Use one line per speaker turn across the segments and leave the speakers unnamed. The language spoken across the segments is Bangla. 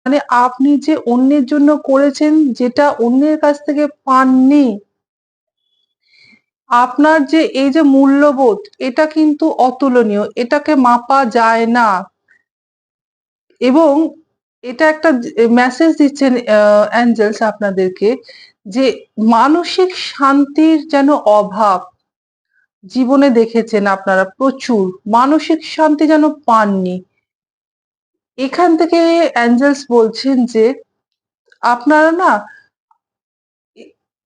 মানে আপনি যে অন্যের জন্য করেছেন, যেটা অন্যের কাছ থেকে পাননি, আপনার যে এই যে মূল্যবোধ, এটা কিন্তু অতুলনীয়। এটাকে মাপা যায় না। এবং এটা একটা মেসেজ দিচ্ছেন এঞ্জেলস আপনাদেরকে, যে মানসিক শান্তির যেন অভাব জীবনে দেখেছেন আপনারা প্রচুর। মানসিক শান্তি যেন পাননি। এখান থেকে এঞ্জেলস বলছেন যে আপনারা না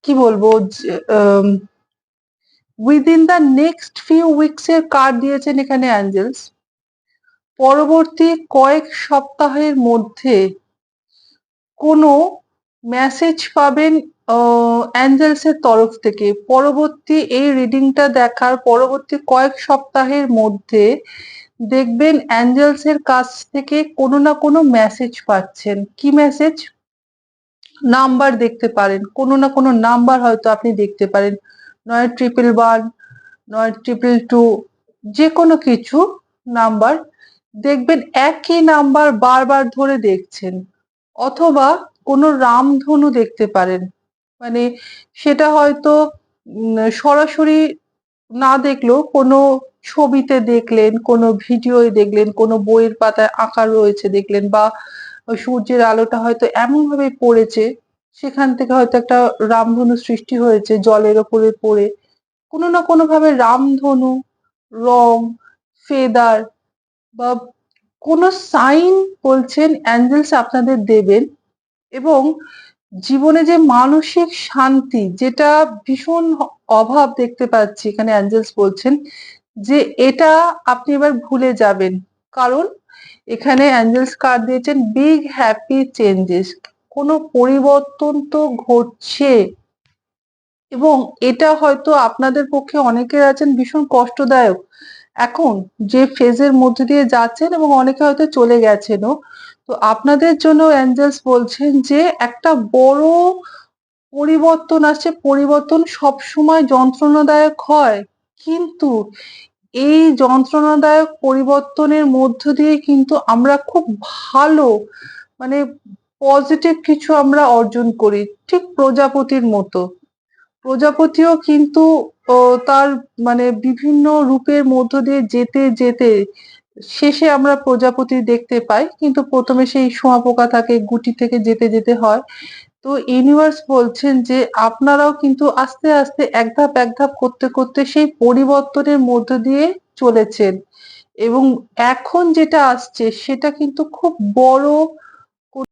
কি বলবো, যে within the next few weeks এর কার্ড দিয়েছেন এখানে এঞ্জেলস। পরবর্তী কয়েক সপ্তাহের মধ্যে কোনো মেসেজ পাবেন এঞ্জেলস এর তরফ থেকে। পরবর্তী এই রিডিংটা দেখার পরবর্তী কয়েক সপ্তাহের মধ্যে দেখবেন এঞ্জেলস এর কাছ থেকে কোনো না কোনো মেসেজ পাচ্ছেন। কি মেসেজ? নাম্বার দেখতে পারেন, কোনো না কোনো নাম্বার হয়তো আপনি দেখতে পারেন, নয় 111, নয় 222, যে কোনো কিছু নাম্বার দেখবেন। একই নাম্বার বারবার ধরে দেখছেন, অথবা কোনো রামধনু দেখতে পারেন। মানে সেটা হয়তো সরাসরি না দেখলেও কোনো ছবিতে দেখলেন, কোনো ভিডিওয় দেখলেন, কোনো বইয়ের পাতায় আঁকা রয়েছে দেখলেন, বা সূর্যের আলোটা হয়তো এমন ভাবে পড়েছে, সেখান থেকে হয়তো একটা রামধনু সৃষ্টি হয়েছে জলের ওপরে পড়ে। কোনো না কোনো ভাবে রামধনু, রং, ফেদার বা কোনো সাইন বলছেন এঞ্জেলস আপনাদের দেবেন। এবং জীবনে যে মানসিক শান্তি, যেটা ভীষণ অভাব দেখতে পাচ্ছি এখানে এঞ্জেলস বলছেন যে এটা আপনি এবার ভুলে যাবেন। কারণ এখানে এঞ্জেলস কার্ড দিয়েছেন বিগ হ্যাপি চেঞ্জেস। কোনো পরিবর্তন তো ঘটছে, এবং এটা হয়তো আপনাদের পক্ষে অনেকের আছেন ভীষণ কষ্টদায়ক এখন যে ফেজের মধ্যে দিয়ে যাচ্ছেন, এবং অনেকে হয়তো চলে গেছেনও। তো আপনাদের জন্য এঞ্জেলস বলছেন যে একটা বড় পরিবর্তন আসছে। পরিবর্তন সবসময় যন্ত্রণাদায়ক হয়, কিন্তু এই যন্ত্রণাদায়ক পরিবর্তনের মধ্য দিয়ে কিন্তু আমরা খুব ভালো, মানে পজিটিভ কিছু আমরা অর্জন করি, ঠিক প্রজাপতির মতো। প্রজাপতিও কিন্তু তার মানে বিভিন্ন রূপের মধ্য দিয়ে যেতে যেতে শেষে আমরা প্রজাপতি দেখতে পাই, কিন্তু প্রথমে সেই শুঁয়াপোকা থাকে, গুটি থেকে যেতে যেতে হয়। তো ইউনিভার্স বলছেন যে আপনারাও কিন্তু আস্তে আস্তে এক ধাপ এক ধাপ করতে করতে সেই পরিবর্তনের মধ্য দিয়ে চলেছেন, এবং এখন যেটা আসছে সেটা কিন্তু খুব বড়